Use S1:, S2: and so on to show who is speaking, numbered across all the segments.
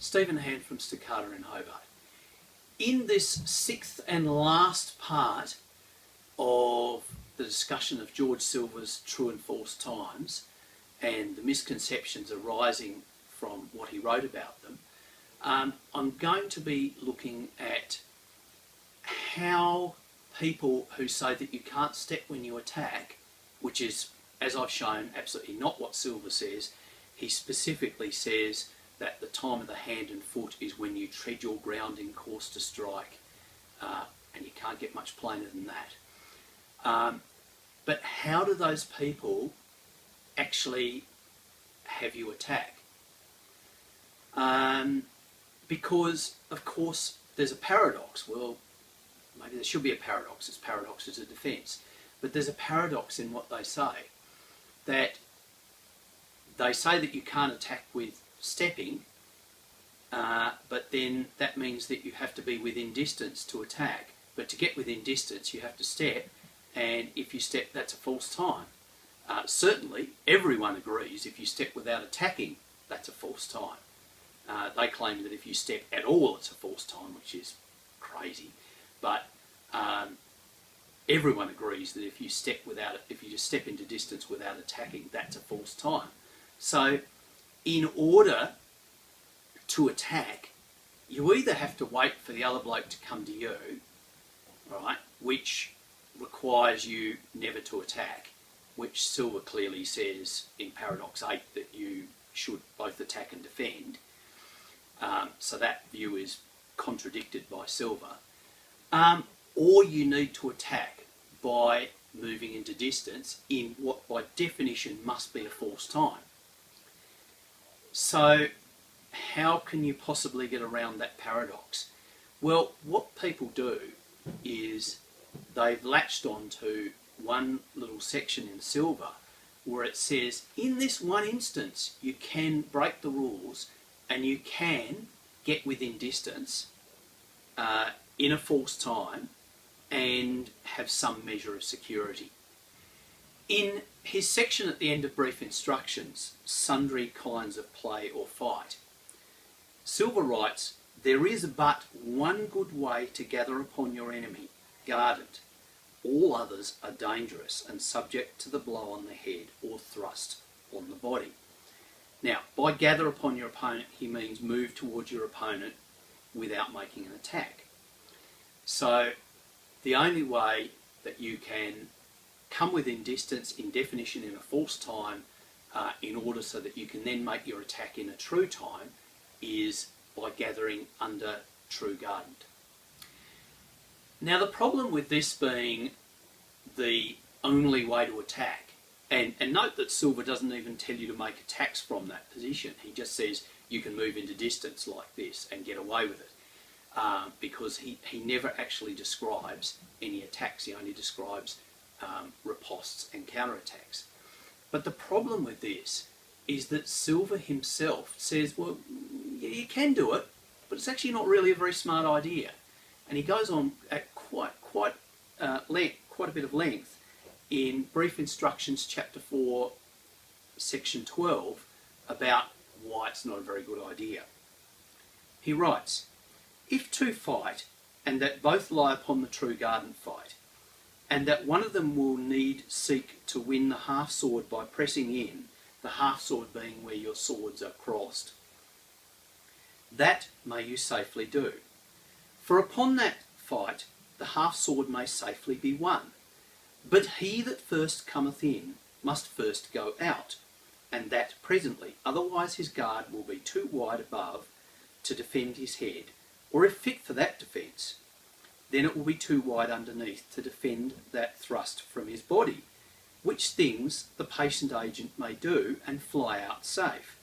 S1: Stephen Hand from Staccato in Hobart. In this sixth and last part of the discussion of George Silver's True and False Times and the misconceptions arising from what he wrote about them, I'm going to be looking at how people who say that you can't step when you attack, which is, as I've shown, absolutely not what Silver says. He specifically says that the time of the hand and foot is when you tread your grounding course to strike, and you can't get much plainer than that. But how do those people actually have you attack? Because, of course, there's a paradox. Well, maybe there should be a paradox. It's paradox as a defence. But there's a paradox in what they say. That they say that you can't attack with stepping, but then that means that you have to be within distance to attack. But to get within distance, you have to step, and if you step, that's a false time. Certainly, everyone agrees if you step without attacking, that's a false time. They claim that if you step at all, it's a false time, which is crazy. But everyone agrees that if you step without, if you just step into distance without attacking, that's a false time. So, in order to attack, you either have to wait for the other bloke to come to you, right, which requires you never to attack, which Silver clearly says in Paradox 8 that you should both attack and defend. So that view is contradicted by Silver. Or you need to attack by moving into distance in what by definition must be a false time. So how can you possibly get around that paradox? Well, what people do is they've latched on to one little section in Silver where it says, in this one instance, you can break the rules and you can get within distance in a false time and have some measure of security. In his section at the end of Brief Instructions, Sundry Kinds of Play or Fight, Silver writes, there is but one good way to gather upon your enemy, guard it. All others are dangerous and subject to the blow on the head or thrust on the body. Now, by gather upon your opponent, he means move towards your opponent without making an attack. So, the only way that you can come within distance in definition in a false time in order so that you can then make your attack in a true time is by gathering under true guardant. Now, the problem with this being the only way to attack, and note that Silver doesn't even tell you to make attacks from that position. He just says you can move into distance like this and get away with it. Because he never actually describes any attacks. He only describes ripostes and counterattacks. But the problem with this is that Silver himself says, well, yeah, you can do it, but it's actually not really a very smart idea. And he goes on at quite a bit of length in Brief Instructions, Chapter 4, Section 12, about why it's not a very good idea. He writes, if two fight, and that both lie upon the true guardant fight, and that one of them will need seek to win the half sword by pressing in, the half sword being where your swords are crossed, that may you safely do. For upon that fight the half sword may safely be won. But he that first cometh in must first go out, and that presently, otherwise his guard will be too wide above to defend his head, or if fit for that defence, then it will be too wide underneath to defend that thrust from his body, which things the patient agent may do and fly out safe.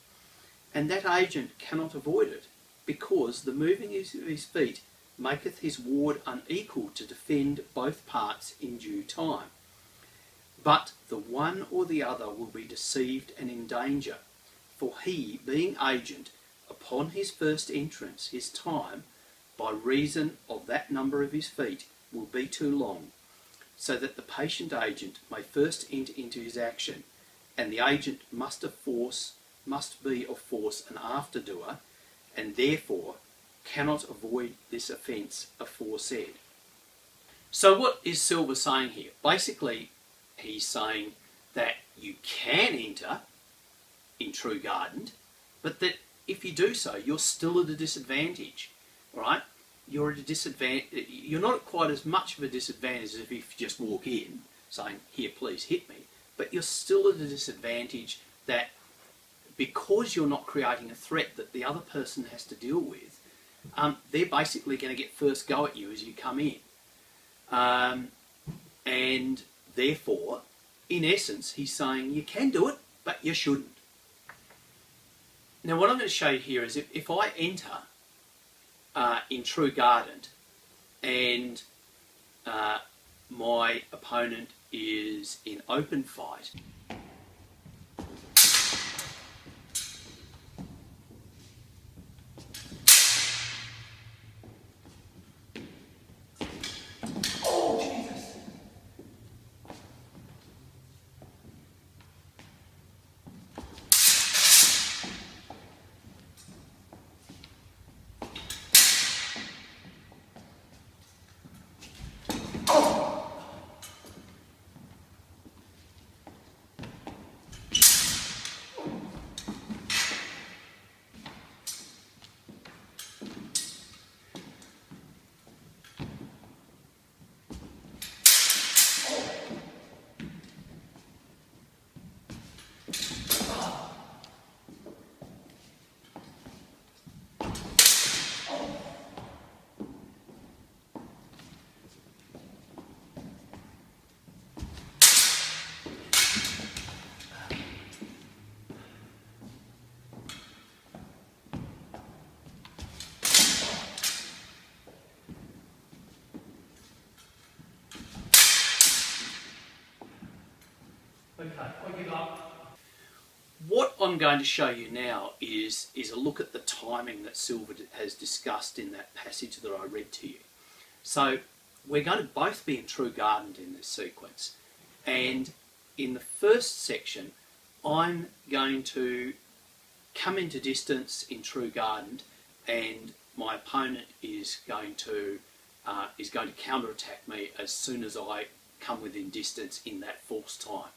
S1: And that agent cannot avoid it, because the moving of his feet maketh his ward unequal to defend both parts in due time. But the one or the other will be deceived and in danger, for he, being agent, upon his first entrance, his time, by reason of that number of his feet, will be too long, so that the patient agent may first enter into his action, and the agent must be of force an afterdoer, and therefore cannot avoid this offence aforesaid. So what is Silver saying here? Basically, he's saying that you can enter in True Garden, but that if you do so, you're still at a disadvantage, right? You're at a disadvantage. You're not at quite as much of a disadvantage as if you just walk in saying, "Here, please hit me," but you're still at a disadvantage that because you're not creating a threat that the other person has to deal with, they're basically going to get first go at you as you come in. And therefore, in essence, he's saying you can do it, but you shouldn't. Now, what I'm going to show you here is if I enter in True Garden and my opponent is in open fight, what I'm going to show you now is a look at the timing that Silver has discussed in that passage that I read to you. So we're going to both be in True Garden in this sequence, and in the first section I'm going to come into distance in True Garden, and my opponent is going to counterattack me as soon as I come within distance in that false time.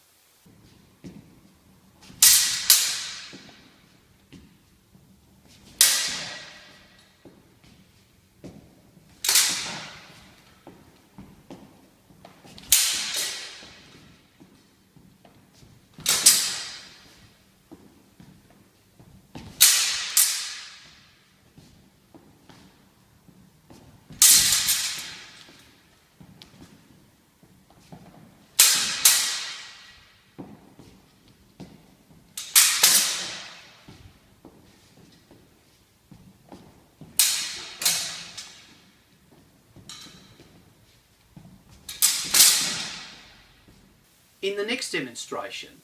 S1: In the next demonstration,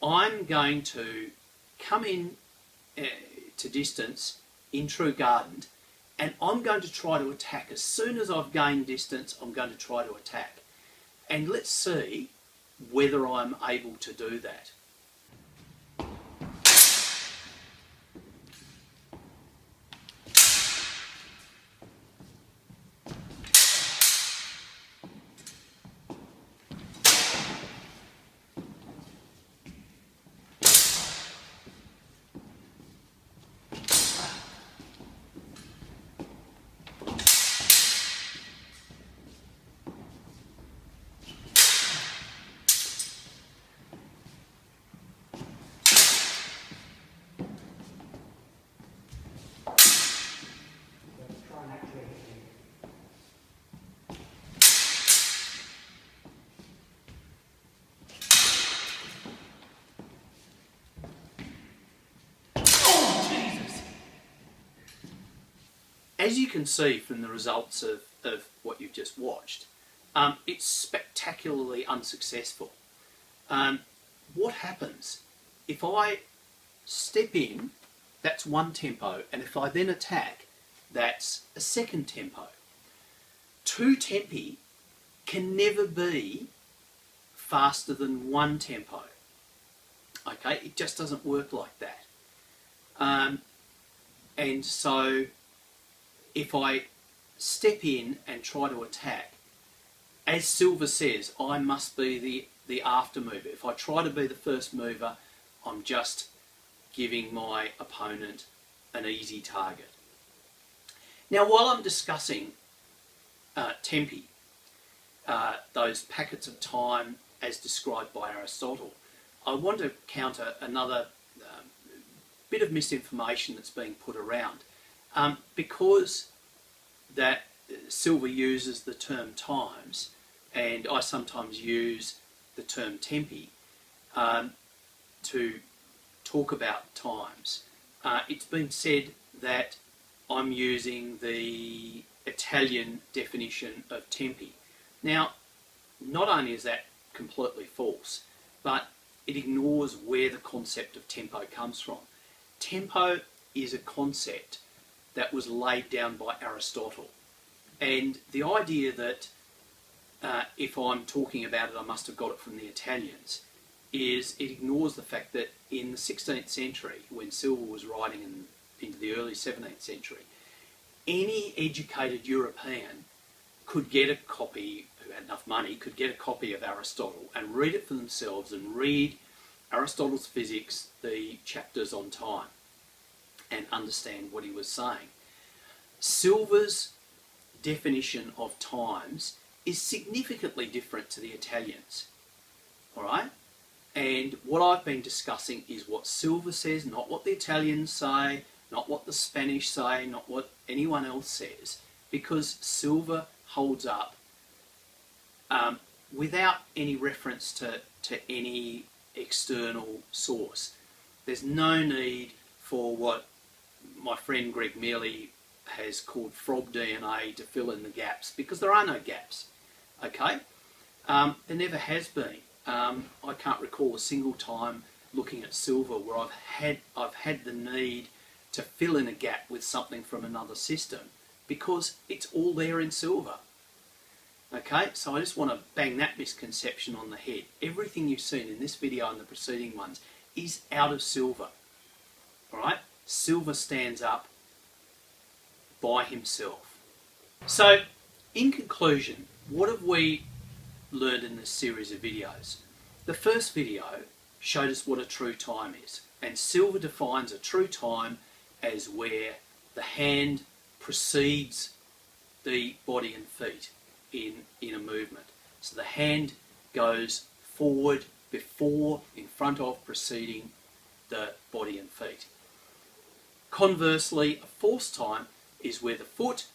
S1: I'm going to come in to distance in True Garden, and I'm going to try to attack. As soon as I've gained distance, I'm going to try to attack. And let's see whether I'm able to do that. As you can see from the results of what you've just watched, it's spectacularly unsuccessful. What happens if I step in, that's one tempo, and if I then attack, that's a second tempo. Two tempi can never be faster than one tempo. Okay, it just doesn't work like that. And so if I step in and try to attack, as Silva says, I must be the after mover. If I try to be the first mover, I'm just giving my opponent an easy target. Now, while I'm discussing tempi, those packets of time as described by Aristotle, I want to counter another bit of misinformation that's being put around. Because that Silva uses the term times, and I sometimes use the term tempi to talk about times. It's been said that I'm using the Italian definition of tempi. Now, not only is that completely false, but it ignores where the concept of tempo comes from. Tempo is a concept that was laid down by Aristotle. And the idea that if I'm talking about it, I must have got it from the Italians, is it ignores the fact that in the 16th century, when Silva was writing into the early 17th century, any educated European could get a copy, who had enough money, could get a copy of Aristotle and read it for themselves and read Aristotle's Physics, the chapters on time, and understand what he was saying. Silva's definition of times is significantly different to the Italians. All right? And what I've been discussing is what Silva says, not what the Italians say, not what the Spanish say, not what anyone else says, because Silva holds up without any reference to any external source. There's no need for what my friend Greg Mealy has called frog DNA to fill in the gaps, because there are no gaps. Okay? There never has been. I can't recall a single time looking at Silva where I've had the need to fill in a gap with something from another system, because it's all there in Silva. Okay, so I just want to bang that misconception on the head. Everything you've seen in this video and the preceding ones is out of Silva. Alright? Silva stands up by himself. So, in conclusion, what have we learned in this series of videos? The first video showed us what a true time is, and Silva defines a true time as where the hand precedes the body and feet in a movement. So the hand goes forward before, in front of, preceding the body and feet. Conversely, a false time is where the foot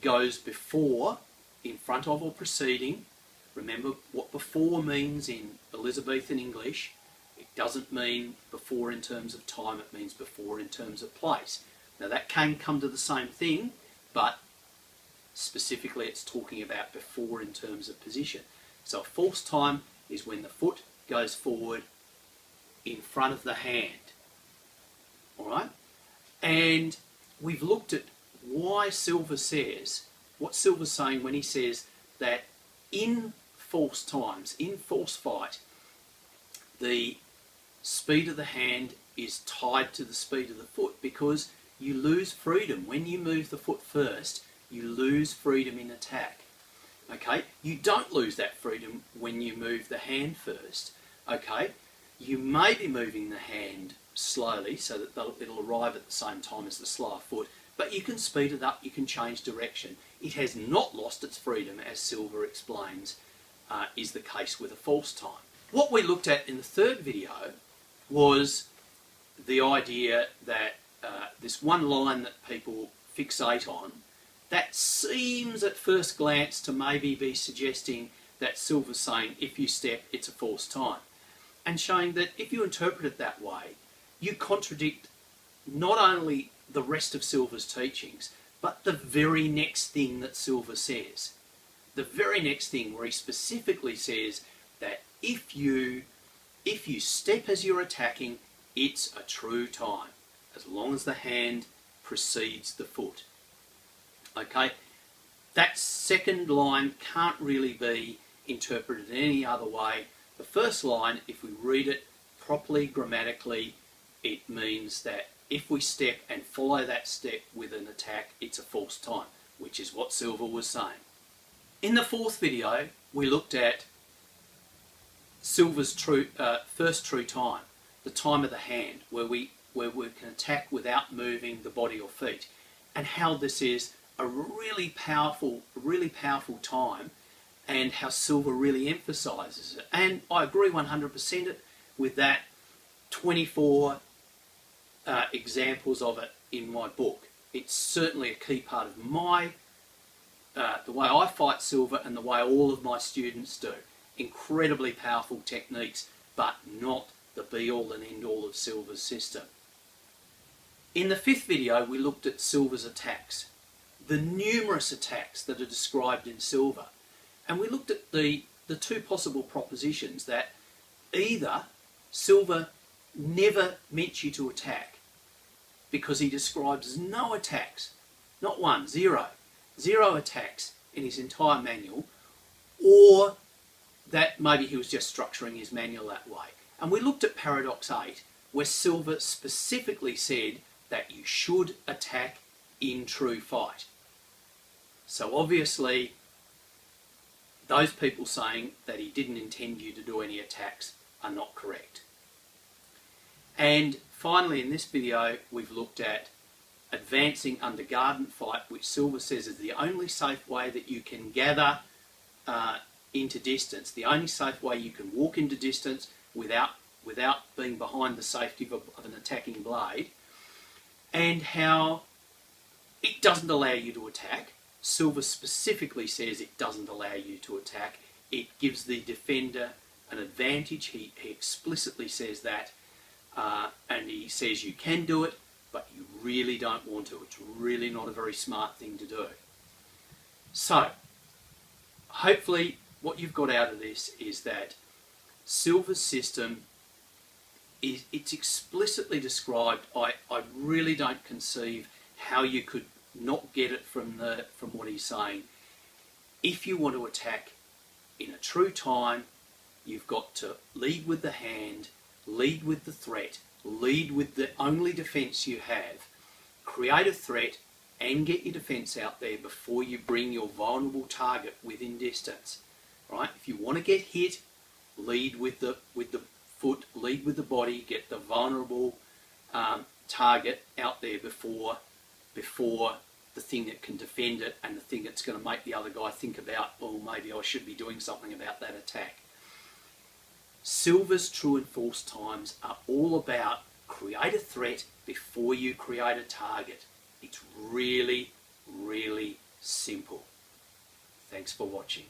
S1: goes before, in front of or preceding. Remember what before means in Elizabethan English. It doesn't mean before in terms of time, it means before in terms of place. Now that can come to the same thing, but specifically it's talking about before in terms of position. So a false time is when the foot goes forward in front of the hand. Alright? And we've looked at why Silva says, what Silva's saying when he says that in false times, in false fight, the speed of the hand is tied to the speed of the foot, because you lose freedom. When you move the foot first, you lose freedom in attack. Okay? You don't lose that freedom when you move the hand first. Okay? You may be moving the hand slowly so that it'll arrive at the same time as the slower foot, but you can speed it up, you can change direction. It has not lost its freedom, as Silva explains, is the case with a false time. What we looked at in the third video was the idea that this one line that people fixate on, that seems at first glance to maybe be suggesting that Silva's saying if you step, it's a false time, and showing that if you interpret it that way, you contradict not only the rest of Silva's teachings, but the very next thing that Silva says. The very next thing, where he specifically says that if you step as you're attacking, it's a true time, as long as the hand precedes the foot. Okay? That second line can't really be interpreted any other way. The first line, if we read it properly grammatically, it means that if we step and follow that step with an attack, it's a false time, which is what Silver was saying. In the fourth video, we looked at Silver's first true time, the time of the hand, where we can attack without moving the body or feet, and how this is a really powerful time, and how Silver really emphasises it. And I agree 100% with that. 24 examples of it in my book. It's certainly a key part of my the way I fight Silver and the way all of my students do. Incredibly powerful techniques, but not the be-all and end-all of Silver's system. In the fifth video, we looked at Silver's attacks, the numerous attacks that are described in Silver, and we looked at the two possible propositions that either Silver never meant you to attack because he describes no attacks, not one, zero attacks in his entire manual, or that maybe he was just structuring his manual that way. And we looked at Paradox 8, where Silver specifically said that you should attack in true fight. So obviously, those people saying that he didn't intend you to do any attacks are not correct. And finally, in this video, we've looked at advancing under guard and fight, which Silver says is the only safe way that you can gather into distance, the only safe way you can walk into distance without being behind the safety of an attacking blade, and how it doesn't allow you to attack. Silver specifically says it doesn't allow you to attack. It gives the defender an advantage. He explicitly says that, and he says you can do it, but you really don't want to. It's really not a very smart thing to do. So, hopefully what you've got out of this is that Silver's system it's explicitly described. I really don't conceive how you could not get it from what he's saying. If you want to attack in a true time, you've got to lead with the hand, lead with the threat, lead with the only defence you have, create a threat and get your defence out there before you bring your vulnerable target within distance. Right? If you want to get hit, lead with the foot, lead with the body, get the vulnerable target out there before the thing that can defend it and the thing that's going to make the other guy think about, well, maybe I should be doing something about that attack. Silver's true and false times are all about create a threat before you create a target. It's really, really simple. Thanks for watching.